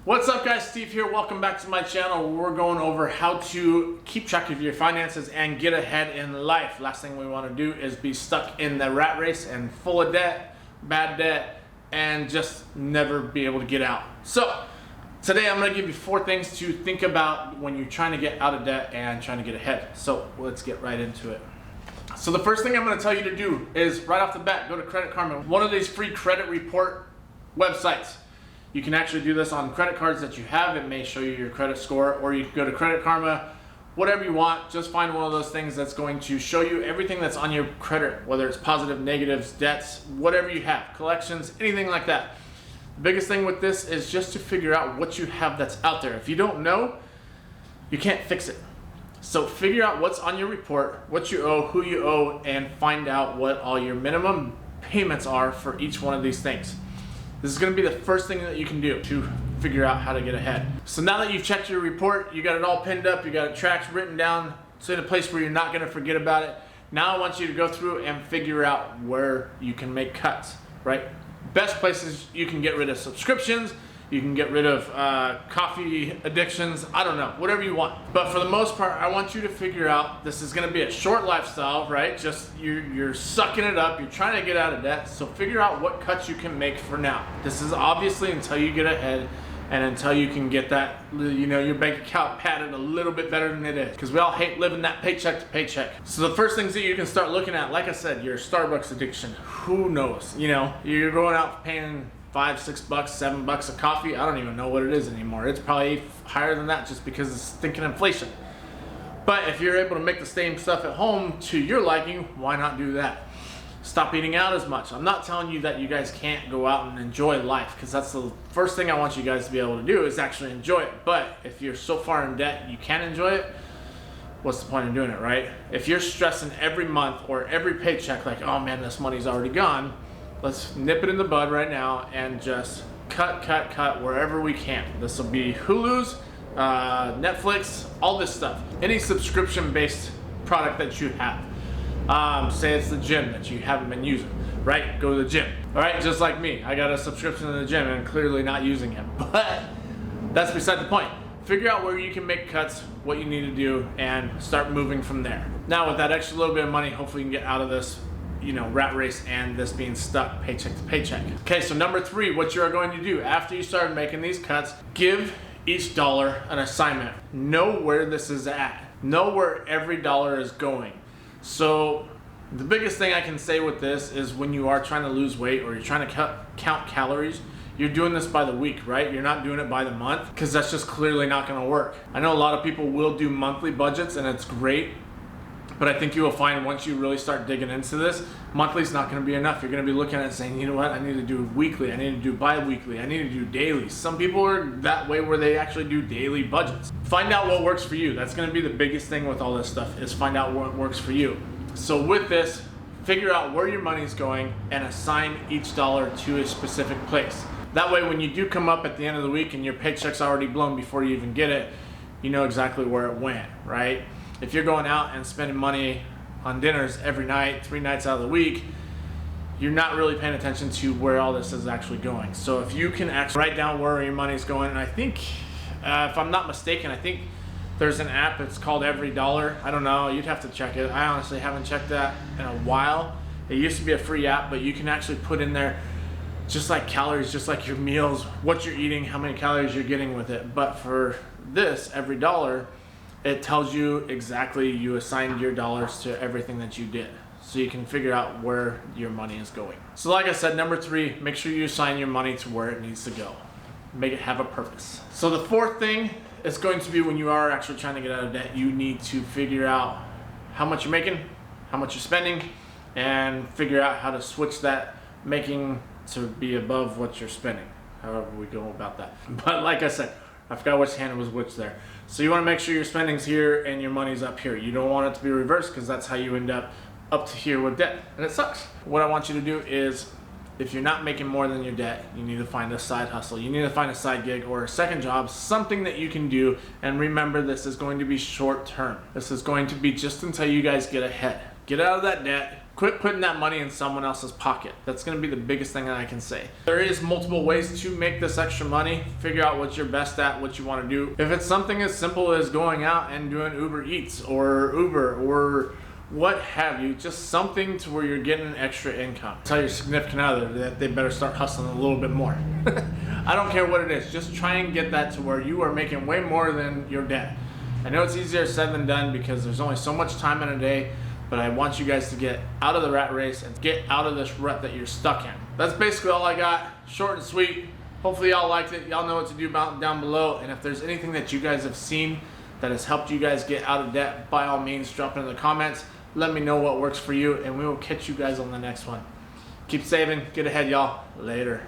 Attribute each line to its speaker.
Speaker 1: What's up guys, Steve here. Welcome back to my channel. We're going over how to keep track of your finances and get ahead in life. Last thing we want to do is be stuck in the rat race and full of debt, bad debt, and just never be able to get out. So today I'm going to give you 4 things to think about when you're trying to get out of debt and trying to get ahead. So let's get right into it. So the first thing I'm going to tell you to do is right off the bat, go to Credit Karma, one of these free credit report websites. You can actually do this on credit cards that you have. It may show you your credit score, or you can go to Credit Karma, whatever you want. Just find one of those things that's going to show you everything that's on your credit, whether it's positive, negatives, debts, whatever you have, collections, anything like that. The biggest thing with this is just to figure out what you have that's out there. If you don't know, you can't fix it. So figure out what's on your report, what you owe, who you owe, and find out what all your minimum payments are for each one of these things. This is going to be the first thing that you can do to figure out how to get ahead. So now that you've checked your report, you got it all pinned up, you got it tracked, written down, so in a place where you're not going to forget about it. Now I want you to go through and figure out where you can make cuts, right? Best places you can get rid of subscriptions, you can get rid of coffee addictions, I don't know, whatever you want. But for the most part, I want you to figure out, this is gonna be a short lifestyle, right? Just you're sucking it up, you're trying to get out of debt, so figure out what cuts you can make for now. This is obviously until you get ahead and until you can get that, your bank account padded a little bit better than it is. Because we all hate living that paycheck to paycheck. So the first things that you can start looking at, like I said, your Starbucks addiction. Who knows? You're going out paying $5, $6, $7 a coffee. I don't even know what it is anymore. It's probably higher than that just because it's stinking inflation. But if you're able to make the same stuff at home to your liking, why not do that? Stop eating out as much. I'm not telling you that you guys can't go out and enjoy life, because that's the first thing I want you guys to be able to do is actually enjoy it. But if you're so far in debt you can't enjoy it, what's the point of doing it, right? If you're stressing every month or every paycheck like, oh man, this money's already gone, let's nip it in the bud right now and just cut wherever we can. This will be Hulu's, Netflix, all this stuff. Any subscription-based product that you have. Say it's the gym that you haven't been using, right? Go to the gym. All right, just like me. I got a subscription to the gym and clearly not using it. But that's beside the point. Figure out where you can make cuts, what you need to do, and start moving from there. Now with that extra little bit of money, hopefully you can get out of this rat race and this being stuck paycheck to paycheck. Okay, so number 3, what you are going to do after you start making these cuts, give each dollar an assignment. Know where this is at. Know where every dollar is going. So the biggest thing I can say with this is when you are trying to lose weight or you're trying to count calories, you're doing this by the week, right? You're not doing it by the month, because that's just clearly not going to work. I know a lot of people will do monthly budgets and it's great. But I think you will find once you really start digging into this, monthly is not going to be enough. You're going to be looking at it saying, you know what, I need to do weekly, I need to do bi-weekly, I need to do daily. Some people are that way where they actually do daily budgets. Find out what works for you. That's going to be the biggest thing with all this stuff, is find out what works for you. So with this, figure out where your money is going and assign each dollar to a specific place. That way when you do come up at the end of the week and your paycheck's already blown before you even get it, you know exactly where it went, right? If you're going out and spending money on dinners every night, 3 nights out of the week, you're not really paying attention to where all this is actually going. So if you can actually write down where your money's going, and I think, if I'm not mistaken, I think there's an app, it's called Every Dollar. I don't know, you'd have to check it. I honestly haven't checked that in a while. It used to be a free app, but you can actually put in there just like calories, just like your meals, what you're eating, how many calories you're getting with it. But for this, Every Dollar, it tells you exactly, you assigned your dollars to everything that you did. So you can figure out where your money is going. So like I said, number 3, make sure you assign your money to where it needs to go. Make it have a purpose. So the 4th thing is going to be when you are actually trying to get out of debt, you need to figure out how much you're making, how much you're spending, and figure out how to switch that making to be above what you're spending, however we go about that. But like I said, I forgot which hand was which there. So you want to make sure your spending's here and your money's up here. You don't want it to be reversed, because that's how you end up to here with debt, and it sucks. What I want you to do is, if you're not making more than your debt, you need to find a side hustle. You need to find a side gig or a second job, something that you can do. And remember, this is going to be short term. This is going to be just until you guys get ahead. Get out of that debt, Quit putting that money in someone else's pocket. That's gonna be the biggest thing that I can say. There is multiple ways to make this extra money. Figure out what you're best at, what you wanna do. If it's something as simple as going out and doing Uber Eats or Uber or what have you, just something to where you're getting an extra income. Tell your significant other that they better start hustling a little bit more. I don't care what it is, just try and get that to where you are making way more than your debt. I know it's easier said than done because there's only so much time in a day, but I want you guys to get out of the rat race and get out of this rut that you're stuck in. That's basically all I got, short and sweet. Hopefully y'all liked it. Y'all know what to do down below, and if there's anything that you guys have seen that has helped you guys get out of debt, by all means drop it in the comments. Let me know what works for you, and we will catch you guys on the next one. Keep saving, get ahead y'all. Later.